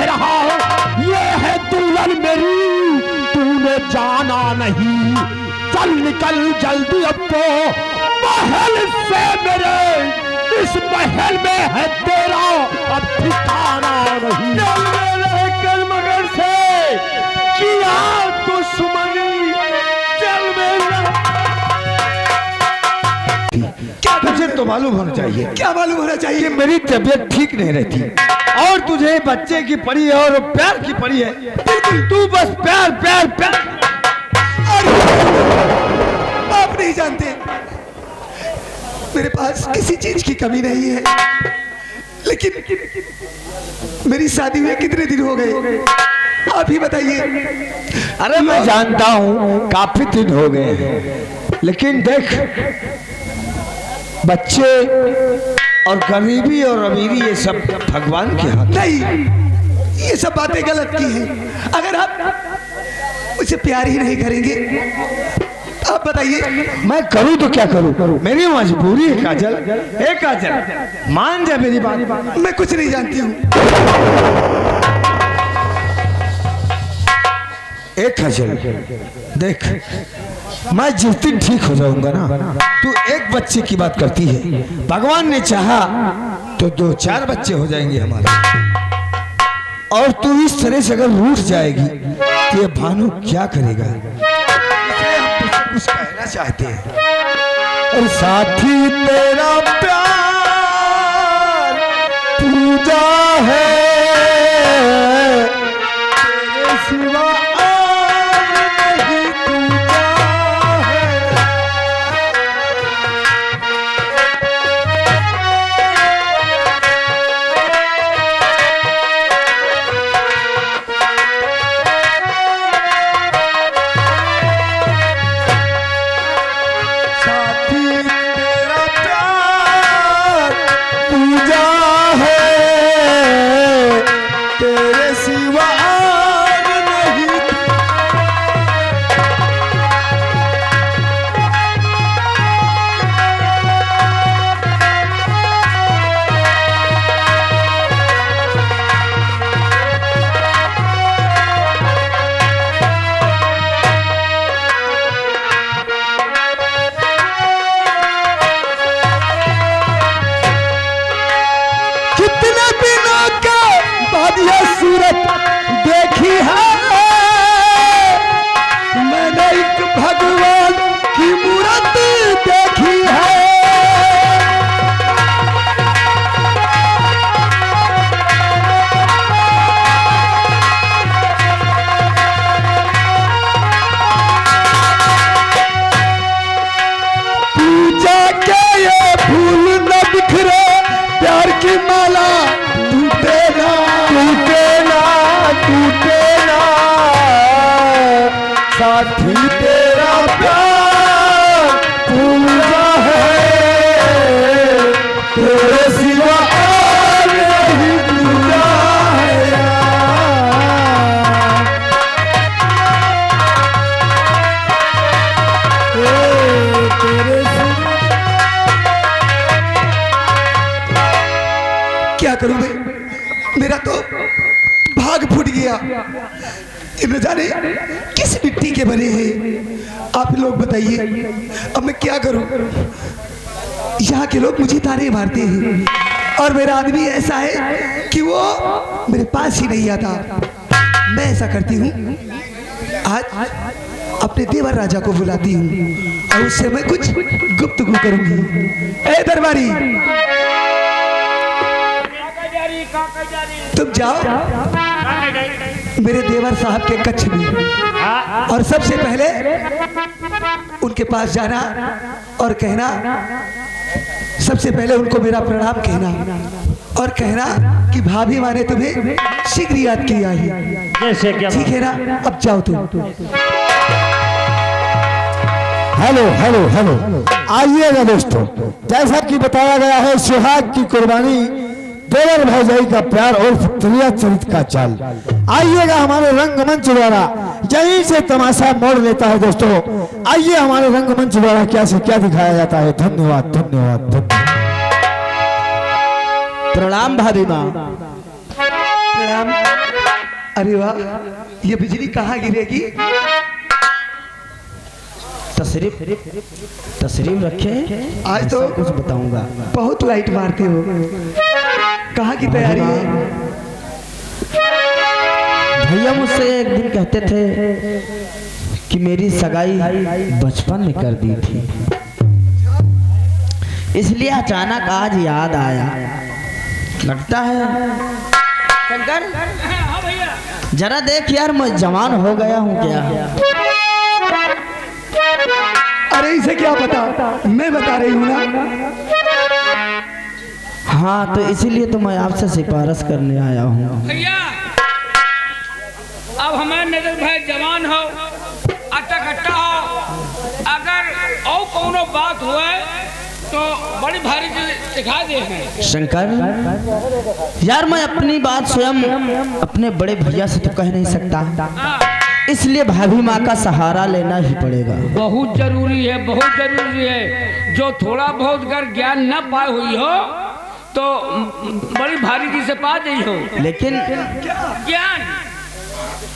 रहा ये है दुल्हन मेरी, तूने जाना नहीं। चल निकल जल्दी अब तो महल से मेरे, इस महल में है तेरा अब ठिकाना नहीं। कल मगर से किया दुश्मनी, चल मेरा। क्या तुझे तो मालूम होना चाहिए, क्या मालूम होना चाहिए? कि मेरी तबीयत ठीक नहीं रहती और तुझे बच्चे की पड़ी है और प्यार की पड़ी है। बिल्कुल तू बस प्यार प्यार प्यार। आप नहीं जानते मेरे पास किसी चीज की कमी नहीं है, लेकिन मेरी शादी हुए कितने दिन हो गए आप ही बताइए। अरे मैं जानता हूँ काफी दिन हो गए हैं, लेकिन देख बच्चे और गरीबी और अमीरी ये सब भगवान के हाथ। नहीं, ये सब बातें गलत की हैं। अगर आप मुझसे प्यार ही नहीं करेंगे आप बताइए मैं करूँ तो क्या करूँ, मेरी मजबूरी है काजल। ए काजल मान जा मेरी बात। मैं कुछ नहीं जानती हूँ। एक काजल देख, मैं जिस दिन ठीक हो जाऊंगा ना, तू एक बच्चे की बात करती है, भगवान ने चाहा तो 2-4 बच्चे हो जाएंगे हमारे। और तू इस तरह से अगर रूठ जाएगी तो ये भानु क्या करेगा? इसलिए हम तुझसे कुछ कहना चाहते हैं। और साथी तेरा प्यार पूजा है, तेरे सिवा देखी है मैंने, एक भगवान की मूर्त देखी है। पूजा के ये फूल न बिखरे, प्यार की माला टूटे ना टूटे ना, साथी तेरा प्यार पूजा है, तेरे सिवा और नहीं पूजा है। तेरे क्या करूं मैं, मेरा तो भाग फूट गया। न जाने किस मिट्टी के बने हैं आप लोग बताइए, अब मैं क्या करूं। यहाँ के लोग मुझे ताने मारते हैं और मेरा आदमी ऐसा है कि वो मेरे पास ही नहीं आता। मैं ऐसा करती हूँ, आज अपने देवर राजा को बुलाती हूँ और उससे मैं कुछ गुफ्तगू करूंगी। ए दरबारी, तुम जाओ मेरे देवर साहब के कक्ष में और सबसे पहले उनके पास जाना और कहना, सबसे पहले उनको मेरा प्रणाम कहना और कहना कि भाभी माँ ने तुम्हें शीघ्र याद किया है। ठीक है ना? अब जाओ तुम। हेलो हेलो हेलो, आइएगा दोस्तों, जैसा कि बताया गया है सुहाग की कुर्बानी, देवर भौजाई का प्यार और फिक्रिया चरित्र का चाल। आइएगा हमारे रंगमंच द्वारा, यहीं से तमाशा मोड़ लेता है दोस्तों। आइए हमारे रंगमंच द्वारा क्या से क्या दिखाया जाता है। धन्यवाद धन्यवाद धन्यवाद। प्रणाम भाभी माँ। प्रणाम। अरे वाह, ये बिजली कहाँ गिरेगी? तशरीफ रखे, आज तो कुछ बताऊंगा। बहुत लाइट मारते हो। कहाँ की तैयारी है? भैया मुझसे एक दिन कहते थे कि मेरी सगाई बचपन में कर दी थी, इसलिए अचानक आज याद आया। लगता है शंकर, जरा देख यार, मैं जवान हो गया हूँ क्या? अरे इसे क्या पता, मैं बता रही हूँ ना। हाँ, तो इसीलिए तो मैं आपसे सिफारिश करने आया हूँ। भैया अब हमारे नजर भाई जवान हो, अच्छा खट्टा हो, अगर और कोनो बात हुए तो बड़ी भारी चीज सिखा दे हैं। शंकर यार, मैं अपनी बात स्वयं अपने बड़े भैया से तो कह नहीं सकता, इसलिए भाभी माँ का सहारा लेना ही पड़ेगा। बहुत जरूरी है, बहुत जरूरी है। जो थोड़ा बहुत अगर ज्ञान न पाए हुई हो तो बड़ी भारी चीज से पा गई हो।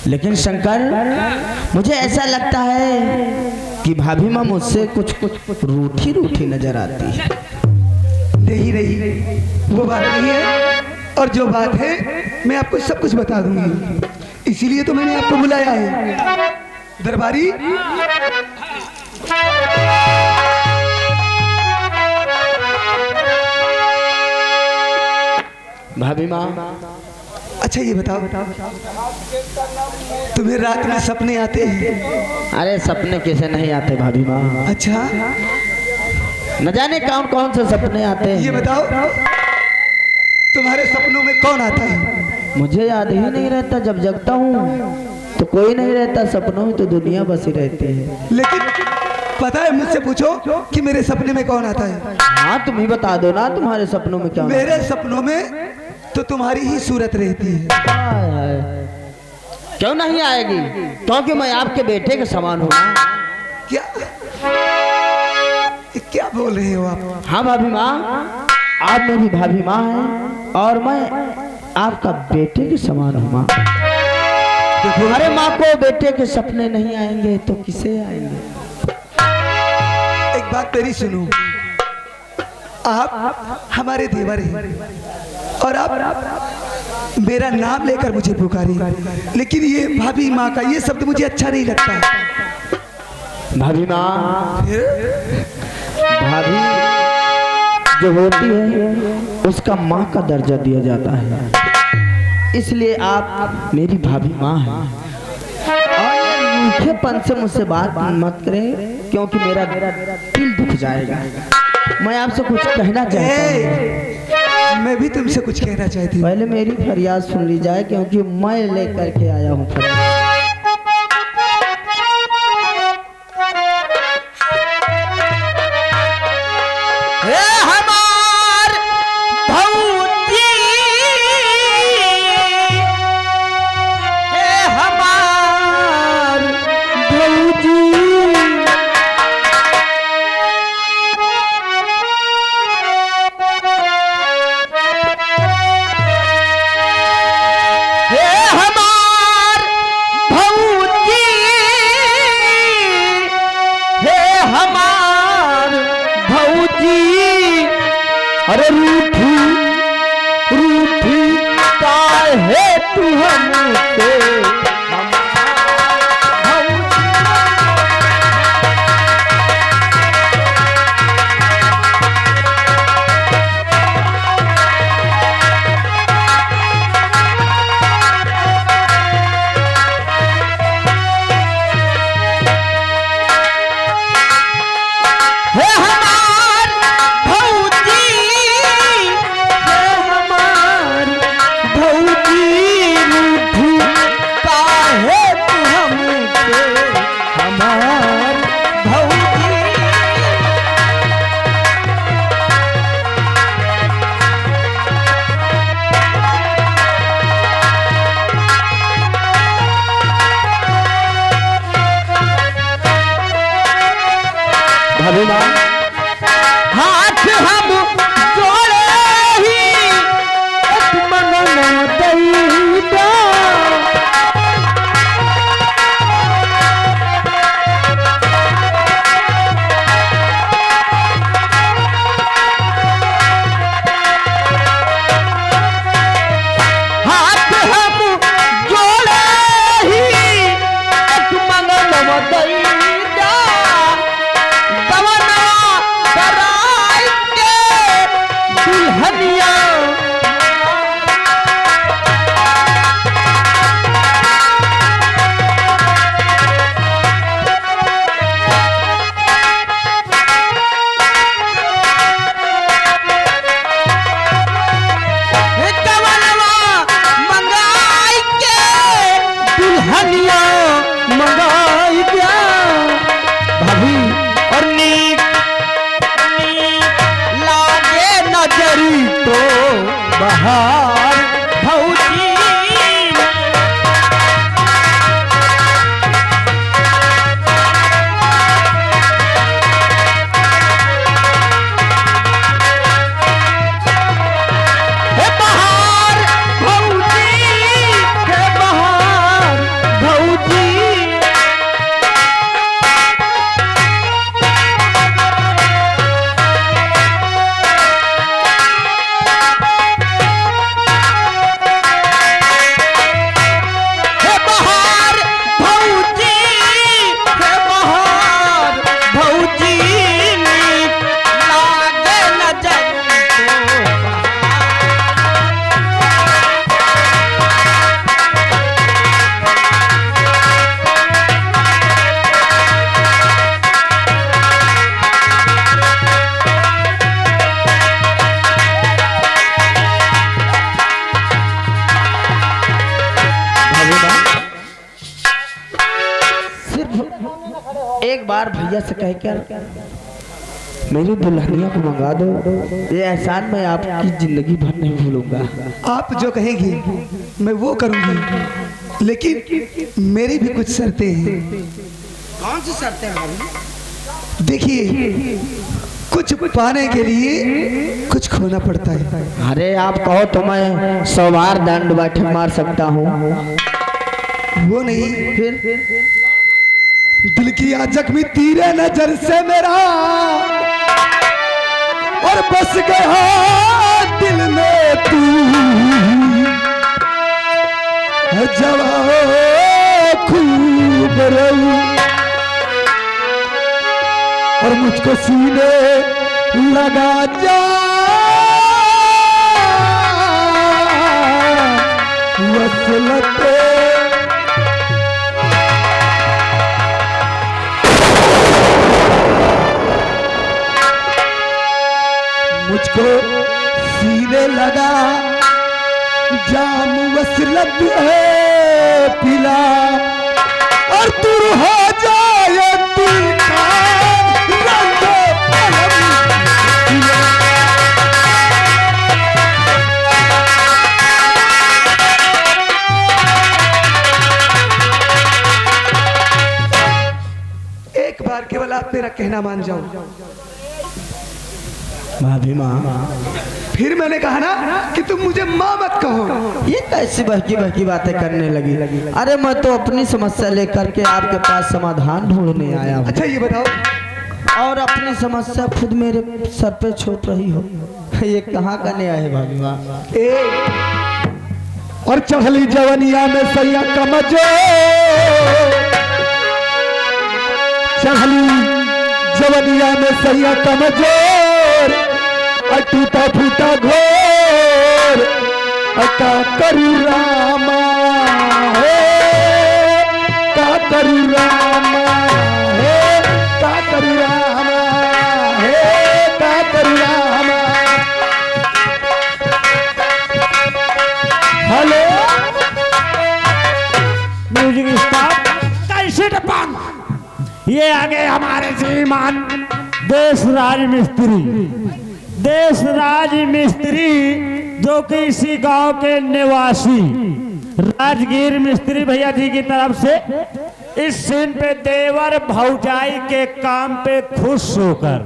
लेकिन शंकर, मुझे ऐसा लगता है कि भाभी माँ मुझसे कुछ रूठी नजर आती है। नहीं, वो बात नहीं है। और जो बात है मैं आपको सब कुछ बता दूंगी, इसीलिए तो मैंने आपको बुलाया है। दरबारी, भाभी माँ, अच्छा ये बताओ, तुम्हें रात में सपने आते हैं? अरे सपने कैसे नहीं आते भाभी माँ, अच्छा, न जाने कौन कौन से सपने आते ये हैं। बताओ, तुम्हारे सपनों में कौन आता है? मुझे याद ही नहीं रहता, जब जगता हूँ तो कोई नहीं रहता, सपनों में तो दुनिया बसी रहती है। लेकिन पता है, मुझसे पूछो कि मेरे सपने में कौन आता है। हाँ, तुम ही बता दो ना, तुम्हारे सपनों में क्या होता है? मेरे सपनों में तो तुम्हारी ही सूरत रहती है। हाय हाय। क्यों नहीं आएगी? क्योंकि मैं आपके बेटे के समान हूँ। क्या ये क्या बोल रहे हो आप? हाँ भाभी माँ, आप मेरी भाभी माँ हैं और मैं आपका बेटे के समान हूँ माँ। अरे माँ को बेटे के सपने नहीं आएंगे तो किसे आएंगे? एक बात मेरी सुनो, आप हमारे देवर हैं और आप मेरा नाम लेकर मुझे पुकारी, लेकिन ये भाभी माँ का ये शब्द मुझे अच्छा नहीं लगता। भाभी माँ, भाभी जो होती है उसका माँ का दर्जा दिया जाता है, इसलिए आप मेरी भाभी माँ हैं। और मीठेपन से मुझसे बात मत करें, क्योंकि मेरा दिल दुख जाएगा। मैं आपसे कुछ कहना चाहता हूँ। मैं भी तुमसे कुछ कहना चाहती हूँ। पहले मेरी फरियाद सुन ली जाए, क्योंकि मैं लेकर के आया हूँ फरियाद। अरे रूठी रूठी काहे तू हमसे, बहार भौजी एक बार भैया से कह कर मेरी दुल्हनिया को मंगा दो, ये एहसान मैं आपकी जिंदगी भर नहीं भूलूंगा। आप जो कहेंगे मैं वो करूंगी, लेकिन मेरी भी कुछ शर्तें हैं। कौन सी शर्तें हैं भाभी? देखिए, कुछ पाने के लिए कुछ खोना पड़ता है। अरे आप कहो तो मैं 100 बार दंड बैठक मार सकता हूँ। वो नहीं, फिर दिल की आज जख्मी तीरे नजर से मेरा और बस गया दिल में तू, जवाब खूब रही और मुझको सीने लगा जा वसलते मुझको सीने लगा जाम वसलत है पिला और दूर हो जाए दिल का रंग एक बार केवल आप मेरा कहना मान जाओ। भाभी माँ, फिर मैंने कहा ना कि तुम मुझे माँ मत कहो। ये कैसी बहकी बहकी बातें करने लगी? अरे मैं तो अपनी समस्या लेकर के आपके पास समाधान ढूंढने आया हूँ। अच्छा ये बताओ, और अपनी समस्या खुद मेरे सर पे छोड़ रही हो, ये कहाँ का नया है भाभी माँ? और चढ़ली जवनिया में सैया कमजो, चढ़ली जवनिया में सैया कमजोर, टूटा फूटा घोर, का करू रामा है, का करू रामा है, का करू रामा है, का करू रामा। Hello, music stop. कैसे टपान ये आगे हमारे श्रीमान देश राज मिस्त्री, देश राज मिस्त्री जो कि इसी गांव के निवासी राजगीर मिस्त्री भैया जी की तरफ से इस सीन पे देवर भौजाई के काम पे खुश होकर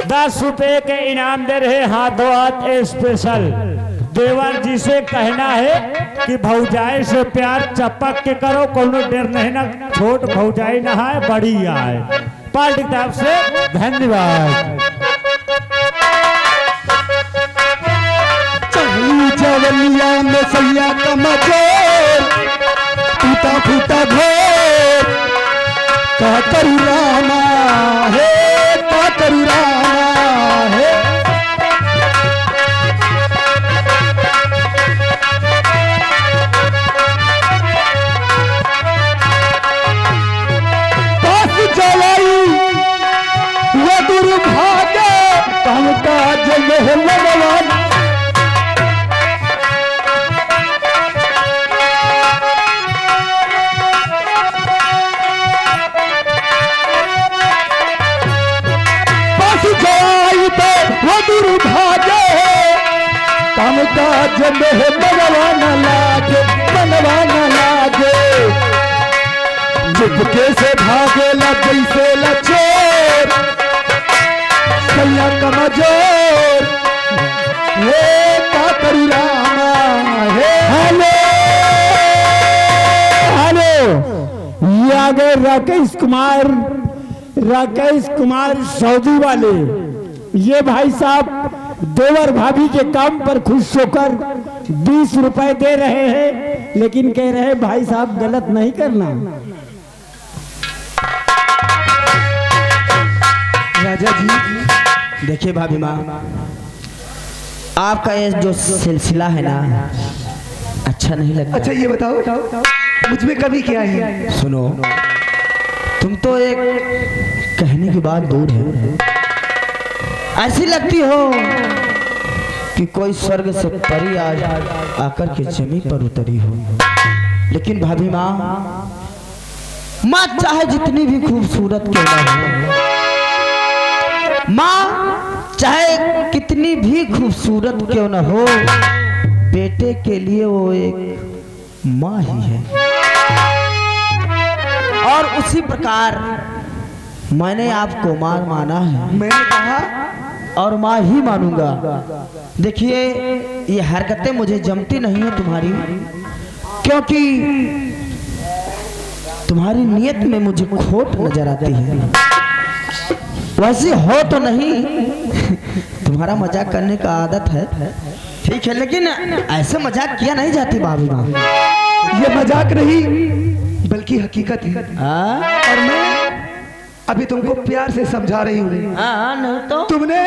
10 रुपए के इनाम दे रहे हाथों हाथ स्पेशल। देवर जी से कहना है कि भौजाई से प्यार चपक के करो, कोनो डर नहीं ना, छोट भौजाई ना है बड़ी आए। पार्टी की तरफ से धन्यवाद। चढ़ली जवनिया में सैया कमजोर, टूटा फूटा घोर, का करू रामा है, का करू रामा है। बस जलाई वो दुर्भाग्य कहूँ का जल लगवान में मनवा न लागे, मनवा न लागे। चुपके से भागे ला जैसे ला चोर, सैया कमजोर, हे का करू रामा हे। हेलो हेलो, ये आ गए राकेश कुमार सऊदी वाले। ये भाई साहब देवर भाभी के काम पर खुश होकर 20 रुपए दे रहे हैं, लेकिन कह रहे हैं भाई साहब गलत नहीं करना। राजा जी देखिए भाभी माँ, आपका ये जो सिलसिला है ना अच्छा नहीं लगता। अच्छा ये बताओ मुझ में कभी क्या है? सुनो, तुम तो एक कहने की बात दूर है, ऐसी लगती हो कि कोई स्वर्ग से परी आज आकर के जमीन पर उतरी हो। लेकिन भाभी माँ चाहे जितनी भी खूबसूरत क्यों ना हो, माँ चाहे कितनी भी खूबसूरत क्यों ना हो, बेटे के लिए वो एक माँ ही है। और उसी प्रकार मैंने आपको माँ माना है, मैंने कहा और माँ ही मानूंगा। देखिए ये हरकतें मुझे जमती नहीं है तुम्हारी, क्योंकि तुम्हारी नियत में मुझे खोट नजर आती है। वैसे हो तो नहीं, तुम्हारा मजाक करने का आदत है, ठीक है, लेकिन ऐसे मजाक किया नहीं जाती भाभी माँ। ये मजाक नहीं बल्कि हकीकत है। और मैं अभी तुमको प्यार से समझा रही हूँ। नहीं तो तुमने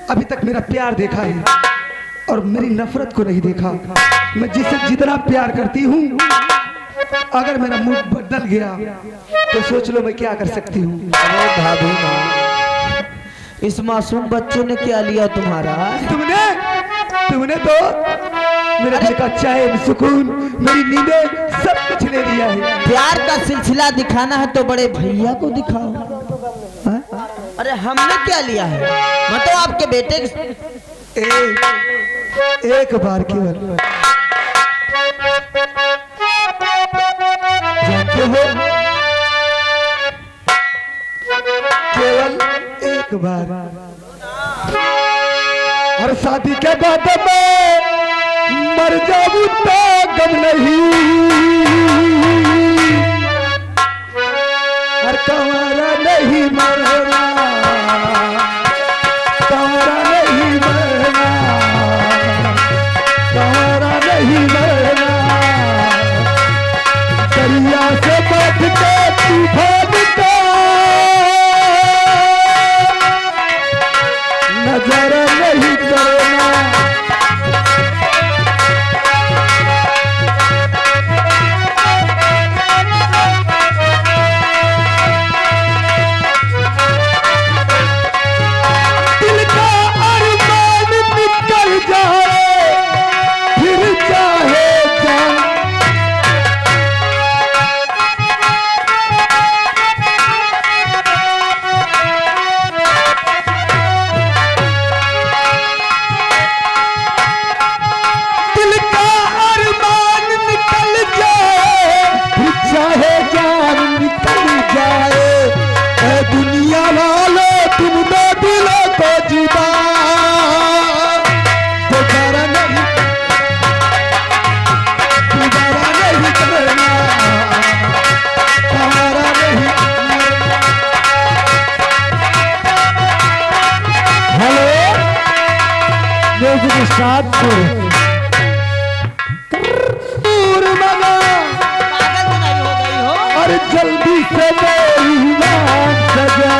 अभी तक मेरा प्यार देखा है और मेरी नफरत को नहीं देखा। मैं जिससे जितना प्यार करती हूँ, अगर मेरा मूड बदल गया तो सोच लो मैं क्या कर सकती हूँ। अरे भाभी माँ, इस मासूम बच्चे ने क्या लिया तुम्हारा? तुमने तो मेरे दिल का चैन, सुकून, मेरी नींदें सब कुछ ले लिया है। प्यार का सिलसिला दिखाना है तो बड़े भैया को दिखाओ। हाँ? अरे हमने क्या लिया है? मैं तो आपके बेटे एक बार केवल जानते हो, केवल एक बार। और शादी के बाद में मर जाऊं तो गम नहीं, और कंवारा नहीं मरना, कंवारा नहीं मरना, कंवारा नहीं मरना। दरिया से बैठ के तूफान का नजारा नहीं करना। दिल का अरमान निकल जाए फिर चाहे जान, दिल का अरमान निकल जाए फिर चाहे जान निकल जाए। ऐ दुनिया वाले तुम दो दिलों को जुदा दोबारा नहीं करना, तुम्हारा नहीं। हेलो म्यूजिक स्टार्ट करो। दूर मना पागल तो नहीं हो गई हो? और जल्दी से मेरी जान सजा।